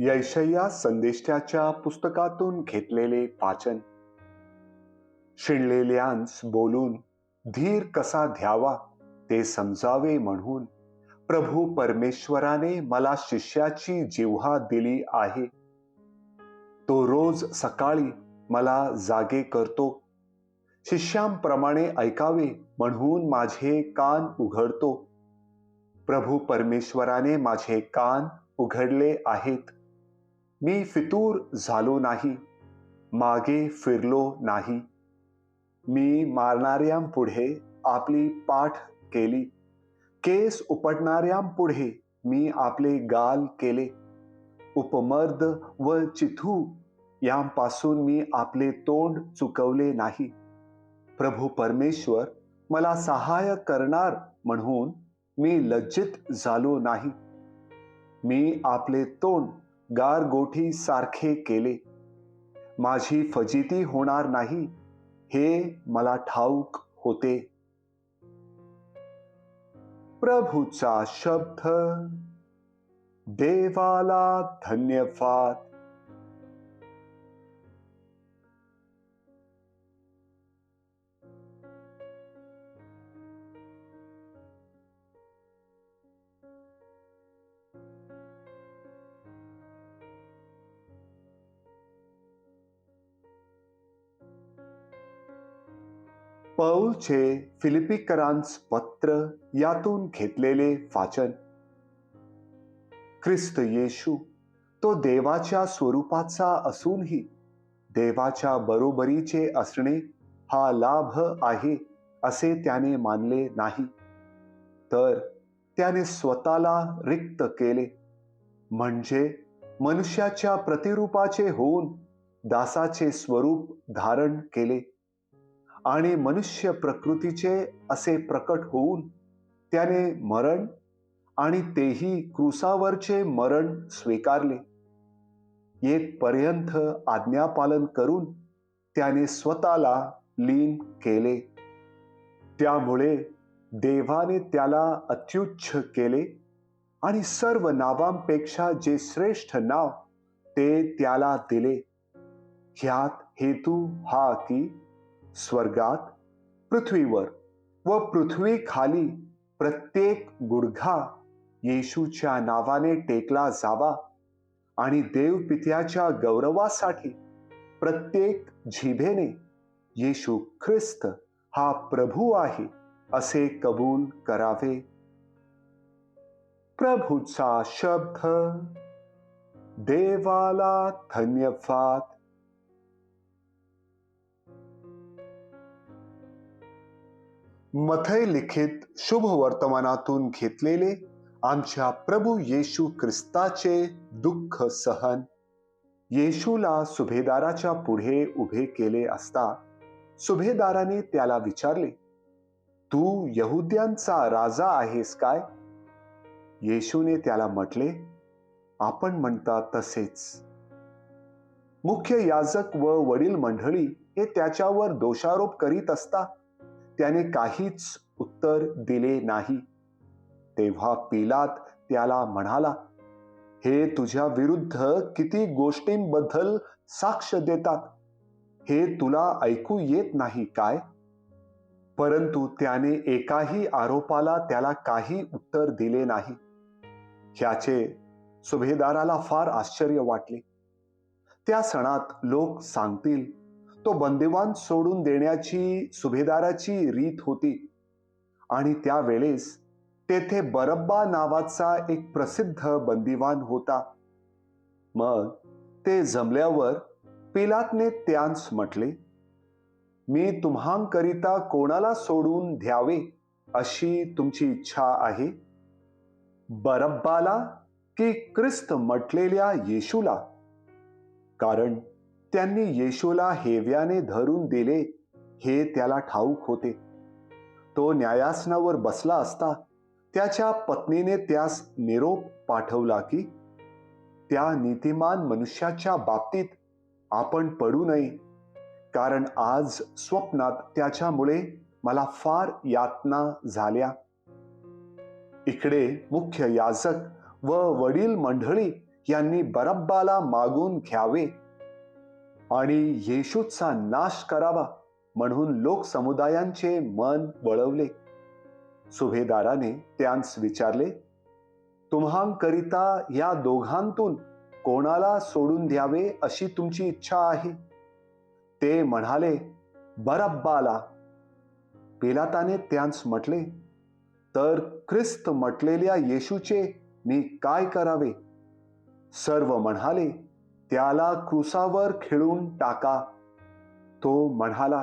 यशय्या संदेष्ट्याच्या पुस्तकातून घेतलेले वाचन. शिणलेल्यांस बोलून धीर कसा घ्यावा ते समजावे म्हणून प्रभू परमेश्वराने मला शिष्याची जिव्हा दिली आहे. तो रोज सकाळी मला जागे करतो. शिष्यांप्रमाणे ऐकावे म्हणून माझे कान उघडतो. प्रभू परमेश्वराने माझे कान उघडले आहेत. मी फितूर झालो नाही, मागे फिरलो नाही. मी मारणाऱ्यांपुढे आपली पाठ केली, केस उपटणाऱ्यांपुढे मी आपले गाल केले. उपमर्द व चिथू यांपासून मी आपले तोंड चुकवले नाही. प्रभू परमेश्वर मला सहाय्य करणार म्हणून मी लज्जित झालो नाही. मी आपले तोंड गारगोठी सारखे केले. माझी फजिती होणार नाही हे मला ठाऊक होते. प्रभूचा शब्द. देवाला धन्यवाद. पौलचे फिलिपिकरांस पत्र यातून घेतलेले वाचन. ख्रिस्त येशू तो देवाच्या स्वरूपाचा असूनही देवाच्या बरोबरीचे असणे हा लाभ आहे असे त्याने मानले नाही, तर त्याने स्वतःला रिक्त केले, म्हणजे मनुष्याच्या प्रतिरूपाचे होऊन दासाचे स्वरूप धारण केले आणि मनुष्य प्रकृतीचे असे प्रकट होऊन त्याने मरण आणि तेही क्रूसावरचे मरण स्वीकारले. येथपर्यंत आज्ञापालन करून त्याने स्वतःला लीन केले. त्यामुळे देवाने त्याला अत्युच्च केले आणि सर्व नावांपेक्षा जे श्रेष्ठ नाव ते त्याला दिले. ह्यात हेतू हा की स्वर्गात, पृथ्वीवर व पृथ्वी खाली प्रत्येक गुडघा येशूच्या नावाने टेकला जावा आणि देवपित्याच्या गौरवासाठी प्रत्येक जिभेने येशू ख्रिस्त हा प्रभू आहे असे कबूल करावे. प्रभूचा शब्द. देवाला धन्यवाद. मथई लिखित शुभ वर्तमानातून घेतलेले आमच्या प्रभू येशू ख्रिस्ताचे दुःख सहन. येशूला सुभेदाराच्या पुढे उभे केले असता सुभेदाराने त्याला विचारले, तू यहुद्यांचा राजा आहेस काय? येशूने त्याला म्हटले, आपण म्हणता तसेच. मुख्य याजक व वडील मंडळी हे त्याच्यावर दोषारोप करीत असता त्याने काहीच उत्तर दिले नाही. तेव्हा पिलात त्याला म्हणाला, हे तुझ्या विरुद्ध किती गोष्टींबद्दल साक्ष देतात, हे तुला ऐकू येत नाही काय? परंतु त्याने एकाही आरोपाला त्याला काही उत्तर दिले नाही. ह्याचे सुभेदाराला फार आश्चर्य वाटले. त्या सणात लोक सांगतील, तो बंदिवान सोडून देण्याची सुभेदाराची रीत होती आणि त्यावेळेस तेथे बरब्बा नावाचा एक प्रसिद्ध बंदिवान होता. मग ते जमल्यावर पिलातने त्यांस म्हटले, मी तुम्हांकरिता कोणाला सोडून द्यावे अशी तुमची इच्छा आहे? बरब्बाला की ख्रिस्त म्हटलेल्या येशूला? कारण त्यांनी येशूला हेव्याने धरून दिले हे त्याला ठाऊक होते. तो न्यायासनावर बसला असता त्याच्या पत्नीने त्यास निरोप पाठवला की त्या नीतिमान मनुष्याच्या बाबतीत आपण पडू नये, कारण आज स्वप्नात त्याच्यामुळे मला फार यातना झाल्या. इकडे मुख्य याजक व वडील मंडळी यांनी बरब्बाला मागून घ्यावे आणि येशूचा नाश करावा म्हणून लोकसमुदायांचे मन वळवले. सुभेदाराने त्यांस विचारले, तुम्हांकरिता या दोघांतून कोणाला सोडून द्यावे अशी तुमची इच्छा आहे? ते म्हणाले, बरब्बाला. पिलाताने त्यांस म्हटले, तर ख्रिस्त म्हटलेल्या येशूचे मी काय करावे? सर्व म्हणाले, त्याला क्रुसावर खिळून टाका. तो म्हणाला,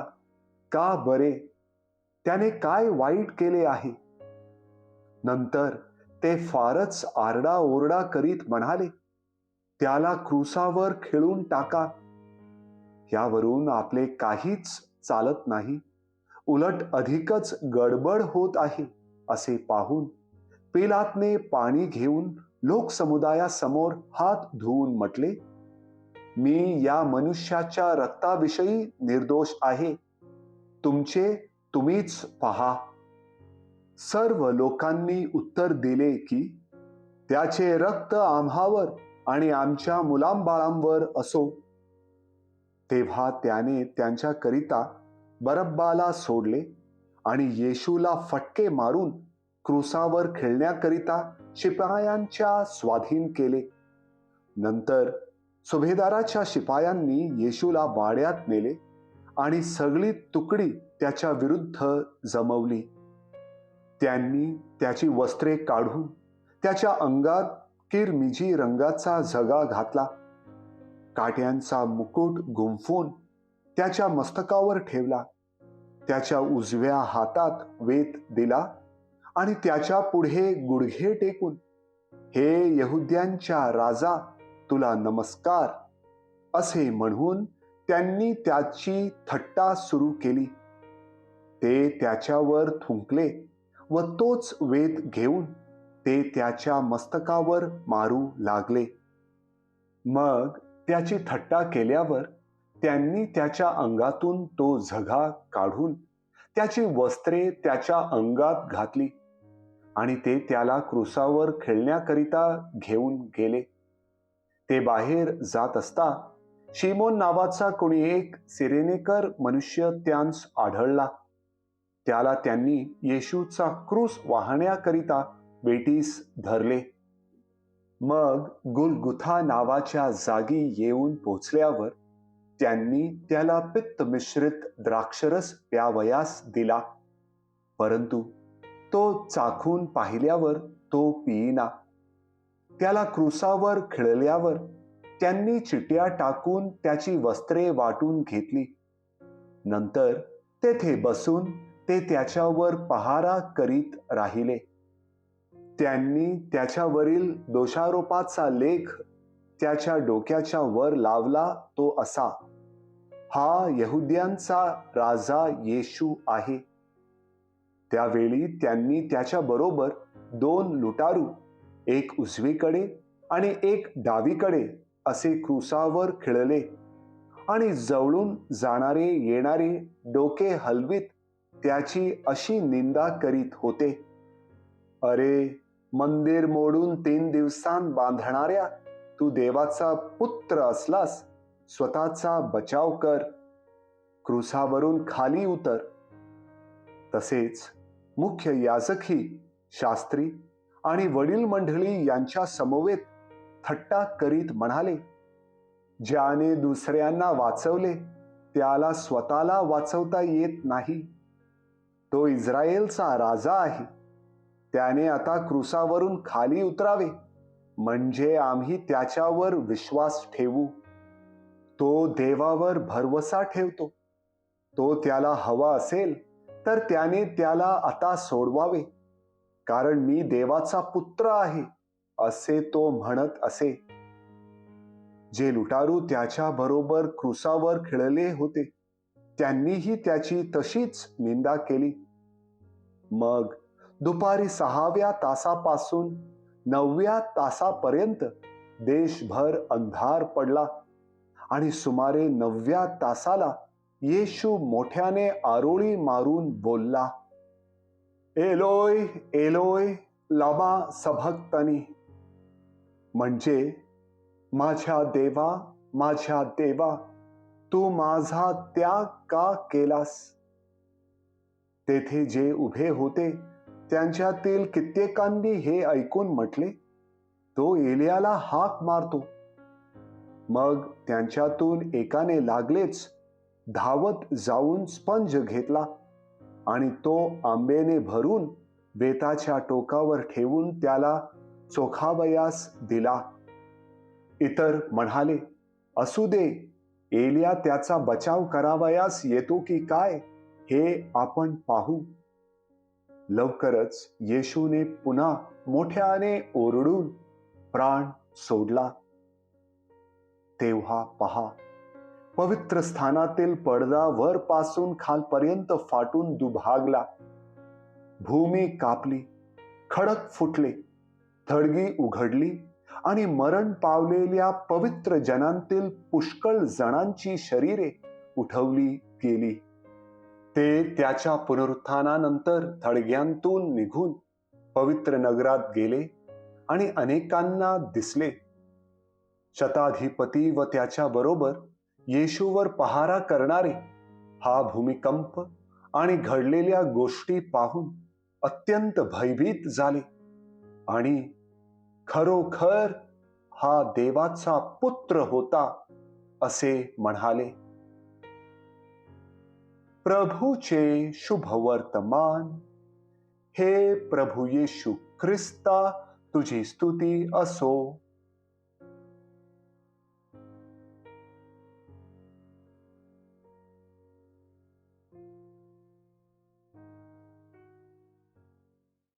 का बरे? त्याने काय वाईट केले आहे? नंतर ते फारच आरडाओरडा करीत म्हणाले, त्याला क्रुसावर खिळून टाका. यावरून आपले काहीच चालत नाही, उलट अधिकच गडबड होत आहे असे पाहून पिलातने पाणी घेऊन लोकसमुदायासमोर हात धुवून म्हटले, मी या मनुष्याच्या रक्ताविषयी निर्दोष आहे. तुम्हीच पहा. सर्व लोकांनी उत्तर दिले की त्याचे रक्त आम्हावर आणि आमच्या मुलांबाळांवर असो. तेव्हा त्याने त्यांच्याकरिता बरब्बाला सोडले आणि येशूला फटके मारून क्रुसावर खिळण्याकरिता शिपायांच्या स्वाधीन केले. नंतर सुभेदाराच्या शिपायांनी येशूला वाड्यात नेले आणि सगळी तुकडी त्याच्या विरुद्ध जमवली. त्यांनी त्याची वस्त्रे काढून त्याच्या अंगात किरमिजी रंगाचा झगा घातला, काट्यांचा मुकुट गुंफून त्याच्या मस्तकावर ठेवला, त्याच्या उजव्या हातात वेत दिला आणि त्याच्या पुढे गुडघे टेकून, हे यहुद्यांच्या राजा, तुला नमस्कार असे म्हणून त्यांनी त्याची थट्टा सुरू केली. ते त्याच्यावर थुंकले व तोच वेत घेऊन ते त्याच्या मस्तकावर मारू लागले. मग त्याची थट्टा केल्यावर त्यांनी त्याच्या अंगातून तो झगा काढून त्याची वस्त्रे त्याच्या अंगात घातली आणि ते त्याला क्रुसावर खिळण्याकरिता घेऊन गेले. ते बाहेर जात असता शिमोन नावाचा कोणी एक सिरेनेकर मनुष्य त्यांस आढळला. त्याला त्यांनी येशूचा क्रूस वाहण्याकरिता बेटीस धरले. मग गुलगुथा नावाच्या जागी येऊन पोचल्यावर त्यांनी त्याला पित्त मिश्रित द्राक्षरस प्यावयास दिला, परंतु तो चाखून पाहिल्यावर तो पिईना. त्याला क्रुसावर खिळल्यावर त्यांनी चिट्या टाकून त्याची वस्त्रे वाटून घेतली. नंतर तेथे बसून ते त्याच्यावर पहारा करीत राहिले. त्यांनी त्याच्यावरील दोषारोपाचा लेख त्याच्या डोक्याच्या वर लावला, तो असा, हा यहुद्यांचा राजा येशू आहे. त्यावेळी त्यांनी त्याच्या बरोबर 2 लुटारू, एक उजवीकडे आणि एक डावीकडे असे क्रुसावर खिळले आणि जवळून जाणारे येणारे डोके हलवीत त्याची अशी निंदा करीत होते, अरे, मंदिर मोडून 3 दिवसांत बांधणाऱ्या तू देवाचा पुत्र असलास स्वतःचा बचाव कर, क्रुसावरून खाली उतर. तसेच मुख्य याजकही, शास्त्री आणि वडील मंडळी यांच्या समवेत थट्टा करीत म्हणाले, ज्याने दुसऱ्यांना वाचवले त्याला स्वतःला वाचवता येत नाही. तो इस्रायेलचा राजा आहे. त्याने आता क्रुसावरून खाली उतरावे म्हणजे आम्ही त्याच्यावर विश्वास ठेवू. तो देवावर भरवसा ठेवतो. तो त्याला हवा असेल तर त्याने त्याला आता सोडवावे, कारण मी देवाचा पुत्र आहे असे तो म्हणत असे. जे लुटारू त्याच्या बरोबर क्रुसावर खिळले होते त्यांनीही त्याची तशीच निंदा केली. मग दुपारी 6व्या तासापासून 9व्या तासापर्यंत देशभर अंधार पडला आणि सुमारे 9व्या तासाला येशू मोठ्याने आरोळी मारून बोलला, एलोय एलोय लामा सबक्तनी, म्हणजे माझ्या देवा, तू माझा त्याग का केलास? तेथे जे उभे होते त्यांच्यातील कित्येकांनी हे ऐकून म्हटले, तो एलियाला हाक मारतो. मग त्यांच्यातून एकाने लागलेच धावत जाऊन स्पंज घेतला आणि तो आंबेने भरून बेताच्या टोकावर ठेवून त्याला चोखावयास दिला. इतर म्हणाले, असू दे, एलिया त्याचा बचाव करावयास येतो की काय हे आपण पाहू. लवकरच येशूने पुन्हा मोठ्याने ओरडून प्राण सोडला. तेव्हा पहा, पवित्र स्थानातील पडदा वरपासून खालपर्यंत फाटून दुभागला. भूमी कापली, खडक फुटले, थडगी उघडली आणि मरण पावलेल्या पवित्र जनांतील पुष्कळ जणांची शरीरे उठवली गेली. ते त्याच्या पुनरुत्थानानंतर थडग्यांतून निघून पवित्र नगरात गेले आणि अनेकांना दिसले. शताधिपती व त्याच्या बरोबर येशूवर पहारा करणारे हा भूमिकंप आणि घडलेल्या गोष्टी पाहून अत्यंत भयभीत झाले आणि खरोखर हा देवाचा पुत्र होता असे म्हणाले. प्रभूचे शुभवर्तमान. हे प्रभू येशू ख्रिस्ता, तुझी स्तुती असो.